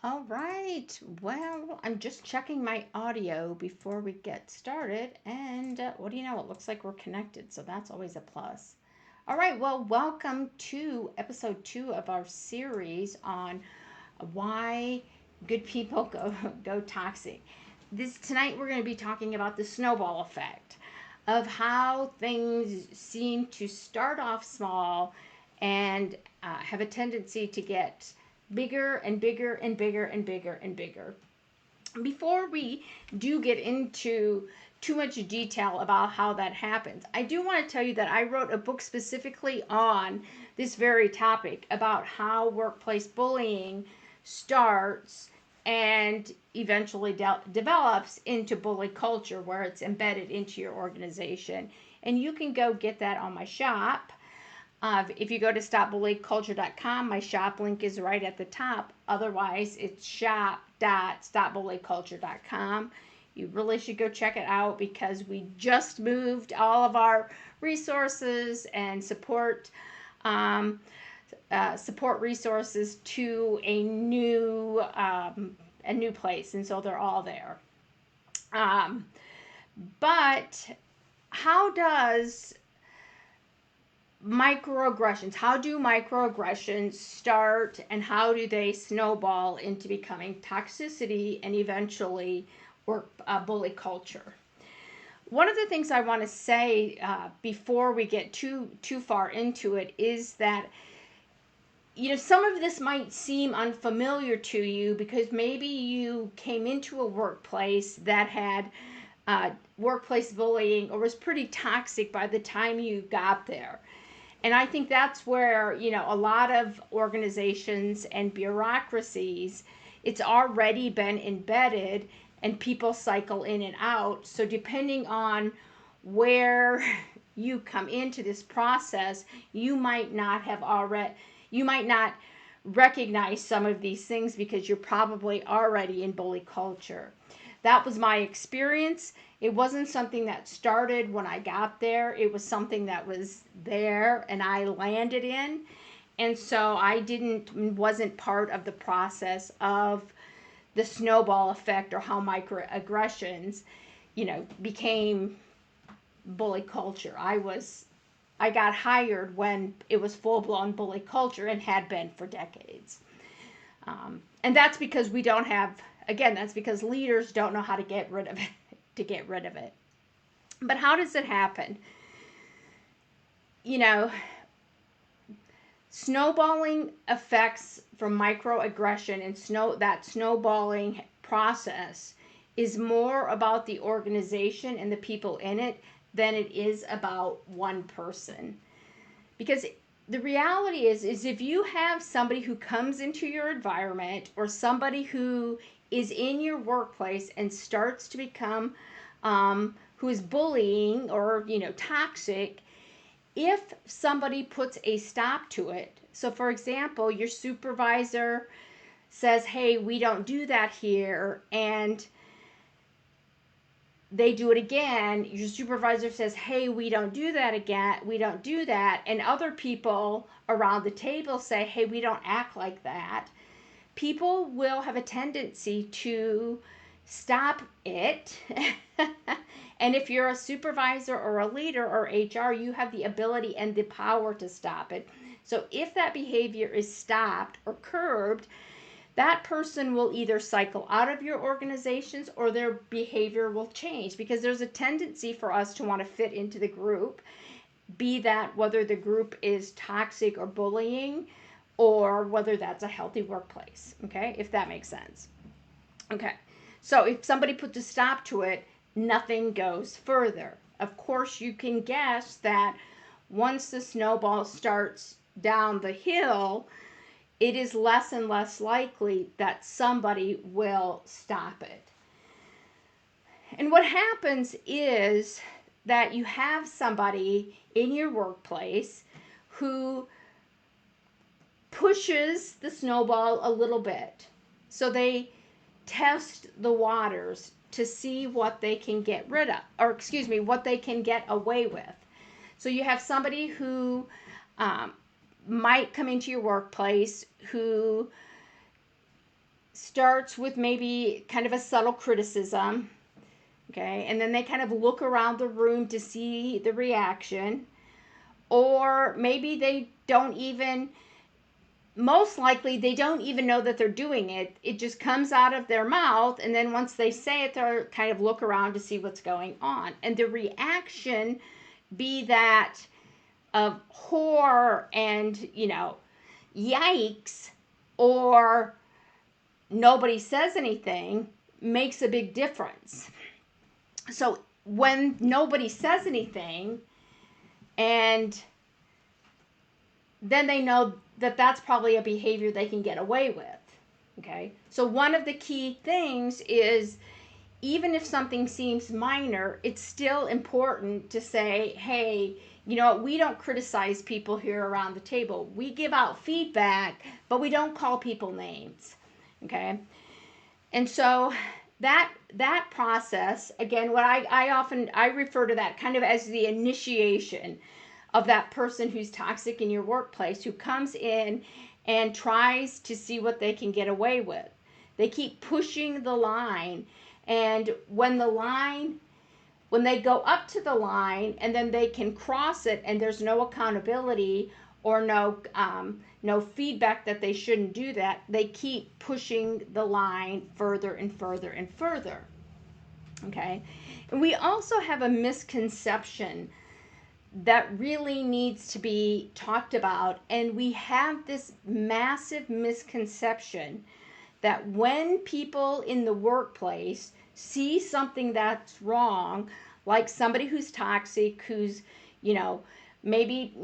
All right. Well, I'm just checking my audio before we get started. And what do you know? It looks like we're connected. So that's always a plus. All right. Well, welcome to episode 2 of our series on why good people go toxic. Tonight we're going to be talking about the snowball effect of how things seem to start off small and have a tendency to get bigger and bigger and bigger and bigger and bigger. Before we do get into too much detail about how that happens, I do want to tell you that I wrote a book specifically on this very topic about how workplace bullying starts and eventually develops into bully culture where it's embedded into your organization. And you can go get that on my shop. If you go to stopbullyculture.com, my shop link is right at the top. Otherwise, it's shop.stopbullyculture.com. You really should go check it out because we just moved all of our resources and support resources to a new place, and so they're all there. But how does how do microaggressions start, and how do they snowball into becoming toxicity and eventually bully culture? One of the things I want to say before we get too far into it is that some of this might seem unfamiliar to you because maybe you came into a workplace that had workplace bullying or was pretty toxic by the time you got there. And I think that's where, a lot of organizations and bureaucracies, it's already been embedded and people cycle in and out. So depending on where you come into this process, you might not recognize some of these things because you're probably already in bully culture. That was my experience. It wasn't something that started when I got there. It was something that was there and I landed in. And so I wasn't part of the process of the snowball effect or how microaggressions, became bully culture. I got hired when it was full-blown bully culture and had been for decades. And that's because that's because leaders don't know how to get rid of it. But how does it happen? Snowballing effects from microaggression and that snowballing process is more about the organization and the people in it than it is about one person. Because the reality is if you have somebody who comes into your environment or somebody who is in your workplace and starts to become who is bullying or toxic, if somebody puts a stop to it. So for example, your supervisor says, hey, we don't do that here, and they do it again. Your supervisor says, hey, we don't do that again. We don't do that. And other people around the table say, hey, we don't act like that. People will have a tendency to stop it. And if you're a supervisor or a leader or HR, you have the ability and the power to stop it. So if that behavior is stopped or curbed, that person will either cycle out of your organizations or their behavior will change, because there's a tendency for us to want to fit into the group, be that whether the group is toxic or bullying or whether that's a healthy workplace. Okay, if that makes sense. Okay, so if somebody puts a stop to it, nothing goes further. Of course, you can guess that once the snowball starts down the hill, it is less and less likely that somebody will stop it. And what happens is that you have somebody in your workplace who pushes the snowball a little bit. So they test the waters to see what they can get rid of, what they can get away with. So you have somebody who might come into your workplace who starts with maybe kind of a subtle criticism, okay, and then they kind of look around the room to see the reaction, or maybe they don't even, most likely they don't even know that they're doing it. It just comes out of their mouth, and then once they say it, they kind of look around to see what's going on, and the reaction be that of horror and, yikes, or nobody says anything, makes a big difference. So when nobody says anything, and then they know that that's probably a behavior they can get away with. Okay, so one of the key things is, even if something seems minor, it's still important to say, hey, we don't criticize people here around the table. We give out feedback, but we don't call people names. Okay, and so that process, again, what I refer to that kind of as the initiation of that person who's toxic in your workplace, who comes in and tries to see what they can get away with. They keep pushing the line, and when they go up to the line and then they can cross it, and there's no accountability or no feedback that they shouldn't do that, they keep pushing the line further and further and further. Okay, and we also have a misconception that really needs to be talked about, and we have this massive misconception that when people in the workplace see something that's wrong, like somebody who's toxic, who's maybe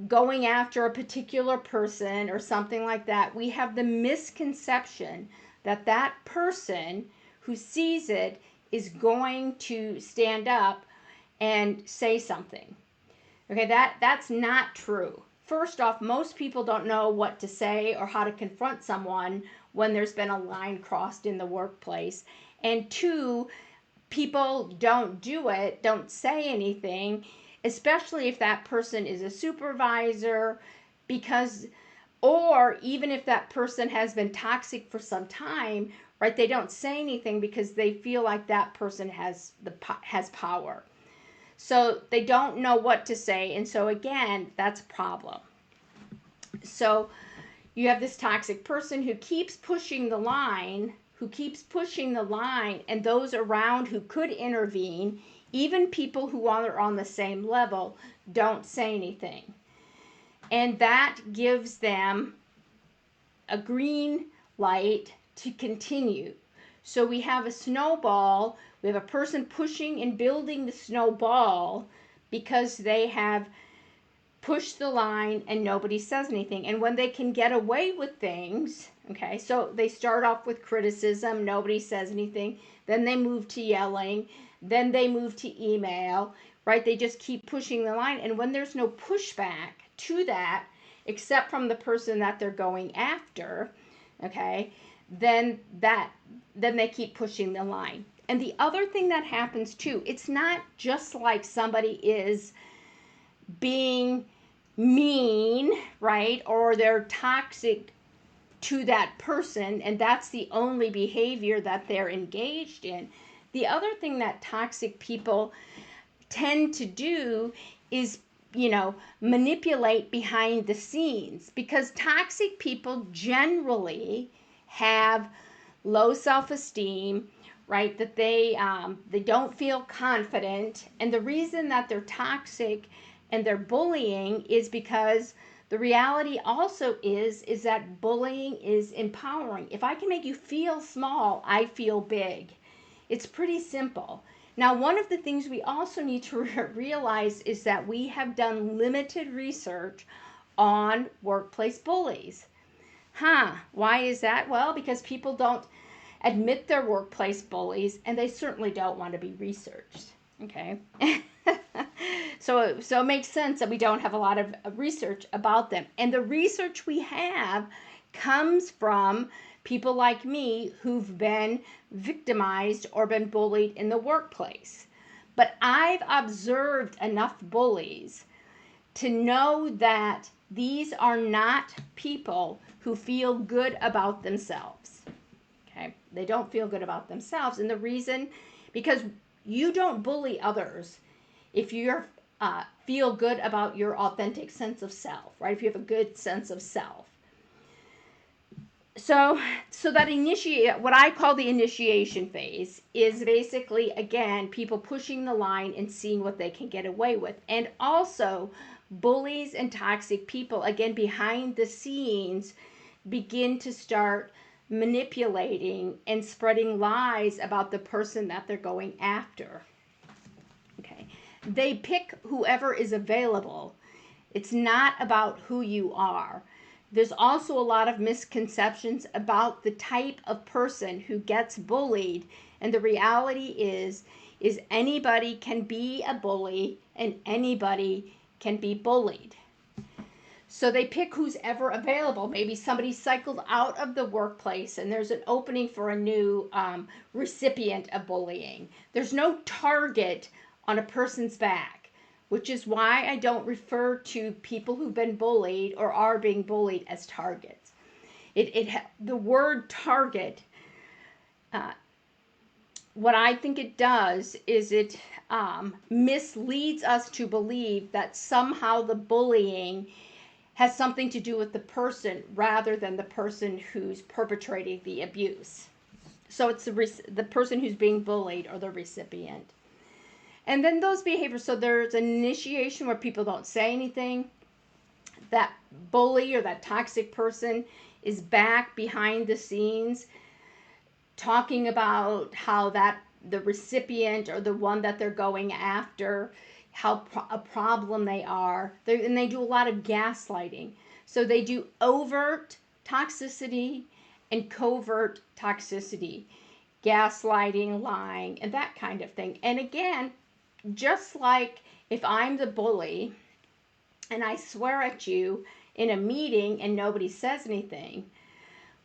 going after a particular person or something like that, we have the misconception that that person who sees it is going to stand up and say something. Okay, that's not true. First off, most people don't know what to say or how to confront someone when there's been a line crossed in the workplace. And two, people don't say anything, especially if that person is a supervisor, or even if that person has been toxic for some time, right? They don't say anything because they feel like that person has power. So they don't know what to say, and so again, that's a problem. So you have this toxic person who keeps pushing the line, and those around who could intervene, even people who are on the same level, don't say anything. And that gives them a green light to continue. So we have a snowball. We have a person pushing and building the snowball because they have pushed the line and nobody says anything. And when they can get away with things, okay, so they start off with criticism, nobody says anything, then they move to yelling, then they move to email, right? They just keep pushing the line. And when there's no pushback to that, except from the person that they're going after, okay, then they keep pushing the line. And the other thing that happens too, it's not just like somebody is being mean, right? Or they're toxic to that person, and that's the only behavior that they're engaged in. The other thing that toxic people tend to do is, manipulate behind the scenes, because toxic people generally have low self-esteem, right? That they don't feel confident, and the reason that they're toxic and they're bullying is because the reality also is that bullying is empowering. If I can make you feel small, I feel big. It's pretty simple. Now, one of the things we also need to realize is that we have done limited research on workplace bullies. Why is that? Well, because people don't admit they're workplace bullies, and they certainly don't want to be researched. Okay? So it makes sense that we don't have a lot of research about them. And the research we have comes from people like me who've been victimized or been bullied in the workplace. But I've observed enough bullies to know that these are not people who feel good about themselves. Okay, they don't feel good about themselves, and the reason, because you don't bully others if you're feel good about your authentic sense of self, right? If you have a good sense of self. So that what I call the initiation phase is basically, again, people pushing the line and seeing what they can get away with. And also bullies and toxic people, again, behind the scenes, begin to start manipulating and spreading lies about the person that they're going after. Okay. They pick whoever is available. It's not about who you are. There's also a lot of misconceptions about the type of person who gets bullied, and the reality is anybody can be a bully and anybody can be bullied. So they pick who's ever available. Maybe somebody cycled out of the workplace and there's an opening for a new recipient of bullying. There's no target on a person's back, which is why I don't refer to people who've been bullied or are being bullied as targets. The word target, what I think it does is it misleads us to believe that somehow the bullying has something to do with the person rather than the person who's perpetrating the abuse. So it's the person who's being bullied or the recipient. And then those behaviors, so there's an initiation where people don't say anything. That bully or that toxic person is back behind the scenes talking about how the recipient or the one that they're going after, how a problem they are. And they do a lot of gaslighting. So they do overt toxicity and covert toxicity, gaslighting, lying, and that kind of thing. And again, just like if I'm the bully and I swear at you in a meeting and nobody says anything,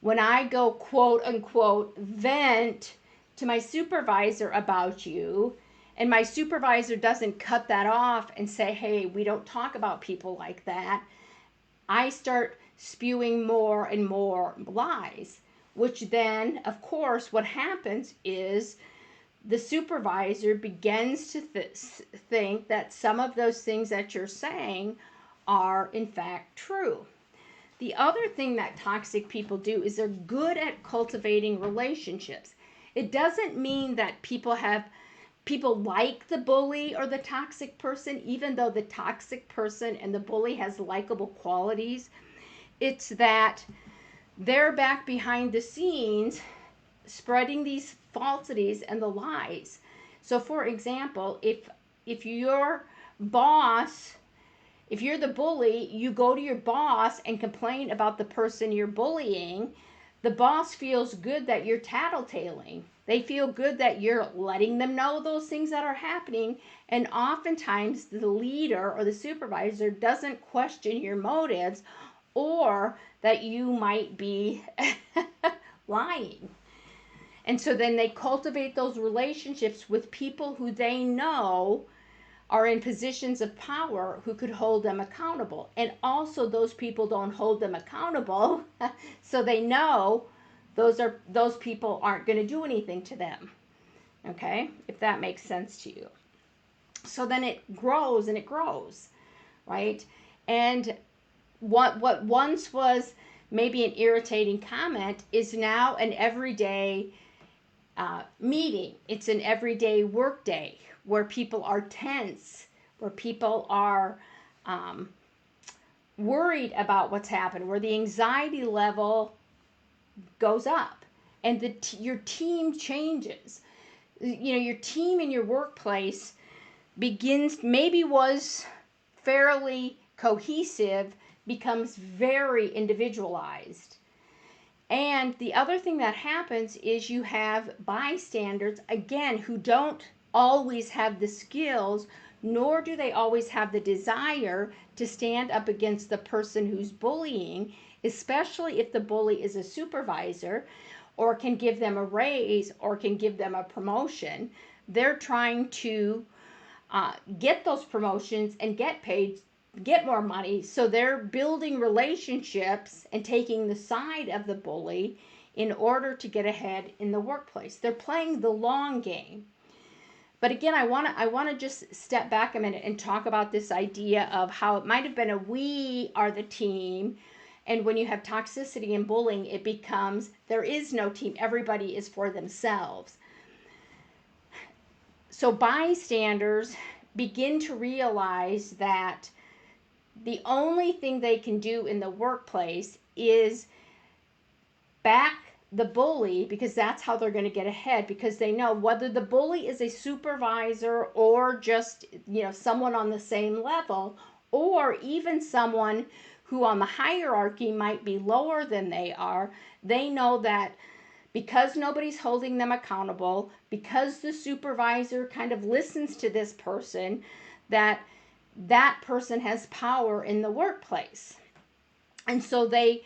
when I go quote unquote vent to my supervisor about you, and my supervisor doesn't cut that off and say, hey, we don't talk about people like that, I start spewing more and more lies, which then, of course, what happens is the supervisor begins to think that some of those things that you're saying are in fact true. The other thing that toxic people do is they're good at cultivating relationships. It doesn't mean that people like the bully or the toxic person, even though the toxic person and the bully has likable qualities. It's that they're back behind the scenes spreading these falsities and the lies. So for example, if your boss, if you're the bully, you go to your boss and complain about the person you're bullying, the boss feels good that you're tattletaling. They feel good that you're letting them know those things that are happening, and oftentimes the leader or the supervisor doesn't question your motives or that you might be lying. And so then they cultivate those relationships with people who they know are in positions of power who could hold them accountable. And also those people don't hold them accountable, so they know those people aren't going to do anything to them. Okay? If that makes sense to you. So then it grows and it grows, right? And what once was maybe an irritating comment is now an everyday meeting. It's an everyday work day where people are tense, where people are worried about what's happened, where the anxiety level goes up and your team changes. You know, your team in your workplace was fairly cohesive, becomes very individualized. And the other thing that happens is you have bystanders, again, who don't always have the skills, nor do they always have the desire to stand up against the person who's bullying, especially if the bully is a supervisor or can give them a raise or can give them a promotion. They're trying to get those promotions and get paid, get more money. So they're building relationships and taking the side of the bully in order to get ahead in the workplace. They're playing the long game. But again, I want to just step back a minute and talk about this idea of how it might have been a we are the team, and when you have toxicity and bullying, it becomes there is no team. Everybody is for themselves. So bystanders begin to realize that the only thing they can do in the workplace is back the bully, because that's how they're going to get ahead, because they know whether the bully is a supervisor or just, someone on the same level, or even someone who on the hierarchy might be lower than they are, they know that because nobody's holding them accountable, because the supervisor kind of listens to this person, that person has power in the workplace. And so they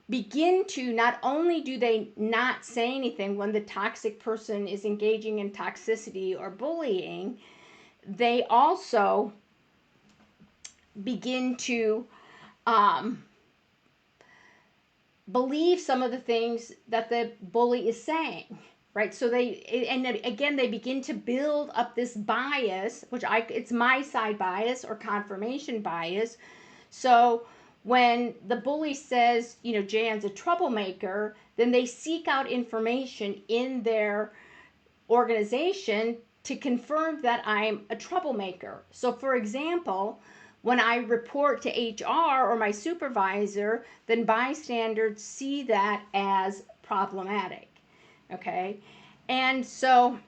begin to, not only do they not say anything when the toxic person is engaging in toxicity or bullying, they also begin to believe some of the things that the bully is saying, right? So they begin to build up this bias, which it's my side bias or confirmation bias. So when the bully says, Jan's a troublemaker, then they seek out information in their organization to confirm that I'm a troublemaker. So for example, when I report to HR or my supervisor, then bystanders see that as problematic. Okay? And so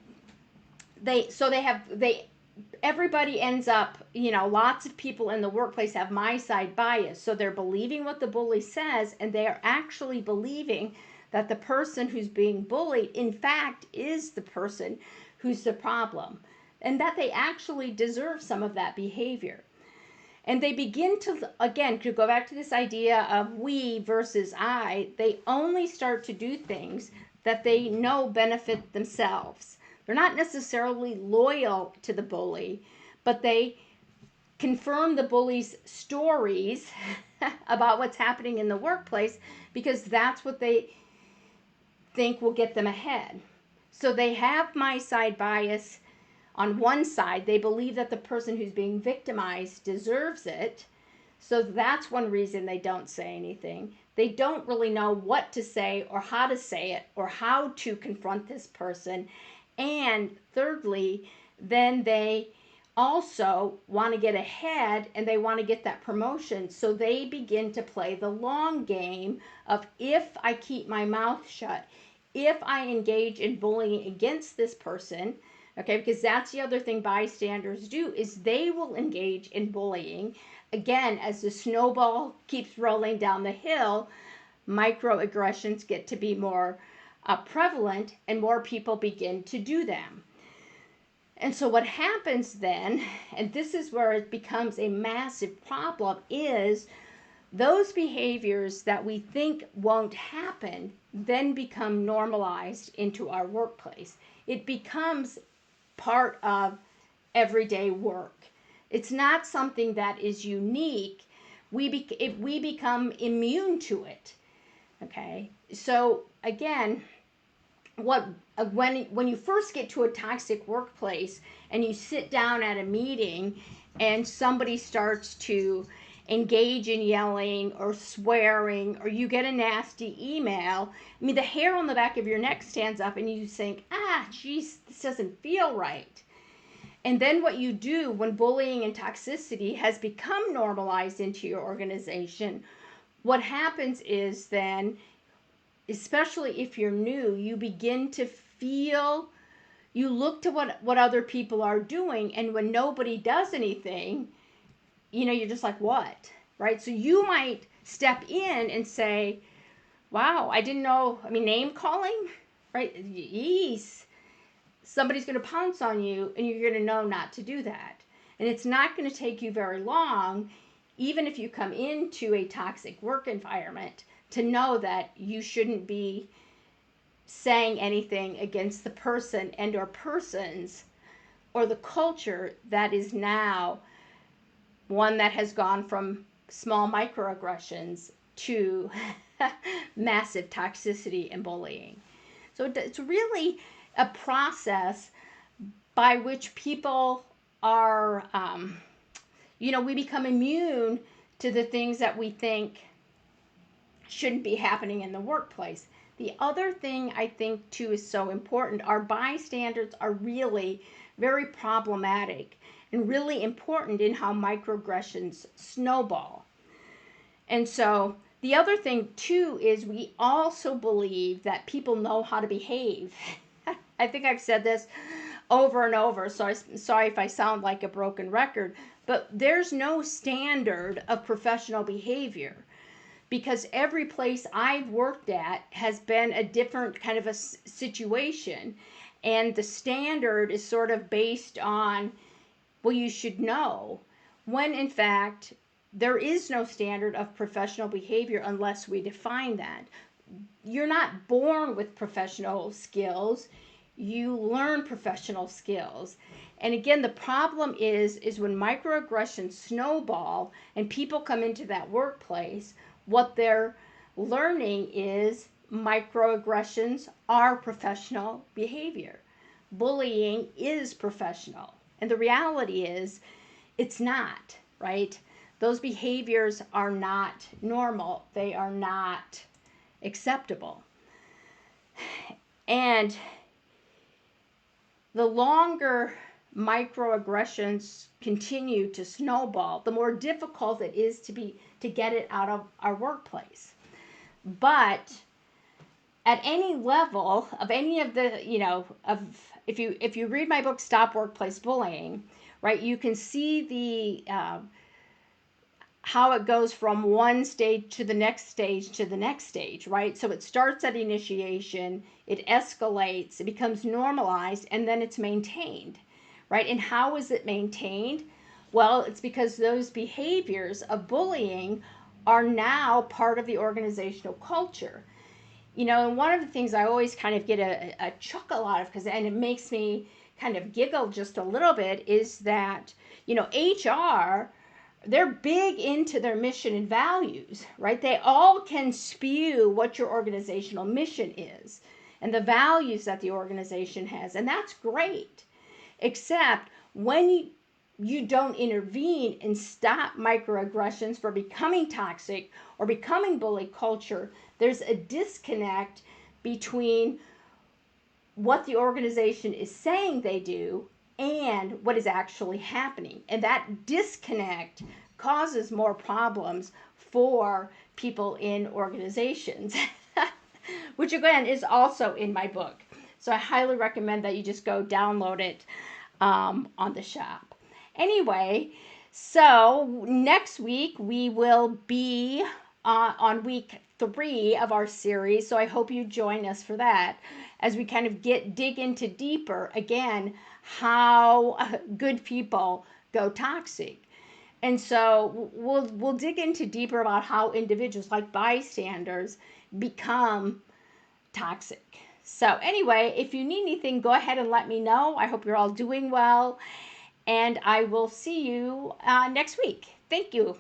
everybody ends up, lots of people in the workplace have my side bias. So they're believing what the bully says, and they are actually believing that the person who's being bullied, in fact, is the person who's the problem, and that they actually deserve some of that behavior. And they begin to, again, to go back to this idea of we versus I, they only start to do things that they know benefit themselves. They're not necessarily loyal to the bully, but they confirm the bully's stories about what's happening in the workplace because that's what they think will get them ahead. So they have my side bias. On one side, they believe that the person who's being victimized deserves it. So that's one reason they don't say anything. They don't really know what to say or how to say it or how to confront this person. And thirdly, then they also want to get ahead and they want to get that promotion. So they begin to play the long game of, if I keep my mouth shut, if I engage in bullying against this person, okay, because that's the other thing bystanders do, is they will engage in bullying. Again, as the snowball keeps rolling down the hill, microaggressions get to be more prevalent and more people begin to do them. And so what happens then, and this is where it becomes a massive problem, is those behaviors that we think won't happen then become normalized into our workplace. It becomes part of everyday work. It's not something that is unique. If we become immune to it. Okay, so again, when you first get to a toxic workplace and you sit down at a meeting and somebody starts to engage in yelling or swearing, or you get a nasty email, I mean, the hair on the back of your neck stands up and you think, geez, this doesn't feel right. And then what you do when bullying and toxicity has become normalized into your organization, what happens is then, especially if you're new, you begin to feel, you look to what other people are doing, and when nobody does anything, you're just like, what? Right? So you might step in and say, wow, I didn't know, name calling, right? Yeesh. Somebody's going to pounce on you and you're going to know not to do that. And it's not going to take you very long, even if you come into a toxic work environment, to know that you shouldn't be saying anything against the person and or persons or the culture that is now one that has gone from small microaggressions to massive toxicity and bullying. So it's really a process by which people are, we become immune to the things that we think shouldn't be happening in the workplace. The other thing I think too is so important, our bystanders are really very problematic and really important in how microaggressions snowball. And so the other thing too is we also believe that people know how to behave. I think I've said this over and over, so I'm sorry if I sound like a broken record, but there's no standard of professional behavior, because every place I've worked at has been a different kind of a situation, and the standard is sort of based on, well, you should know, when in fact there is no standard of professional behavior unless we define that. You're not born with professional skills, you learn professional skills. And again, the problem is when microaggressions snowball and people come into that workplace, what they're learning is microaggressions are professional behavior. Bullying is professional. And the reality is it's not, right? Those behaviors are not normal. They are not acceptable. And the longer microaggressions continue to snowball, the more difficult it is to get it out of our workplace. But at any level of any of the, if you read my book Stop Workplace Bullying, right, you can see the how it goes from one stage to the next stage to the next stage, right? So it starts at initiation, it escalates, it becomes normalized, and then it's maintained, right? And how is it maintained? Well, it's because those behaviors of bullying are now part of the organizational culture. And one of the things I always kind of get a chuckle out of, and it makes me kind of giggle just a little bit, is that, HR, they're big into their mission and values, right? They all can spew what your organizational mission is and the values that the organization has, and that's great. Except when you don't intervene and stop microaggressions from becoming toxic or becoming bully culture, there's a disconnect between what the organization is saying they do and what is actually happening. And that disconnect causes more problems for people in organizations, which again is also in my book. So I highly recommend that you just go download it on the shop. Anyway, so next week we will be on week 3 of our series. So I hope you join us for that as we kind of dig into deeper again how good people go toxic. And so we'll dig into deeper about how individuals like bystanders become toxic. So anyway, if you need anything, go ahead and let me know. I hope you're all doing well, and I will see you next week. Thank you.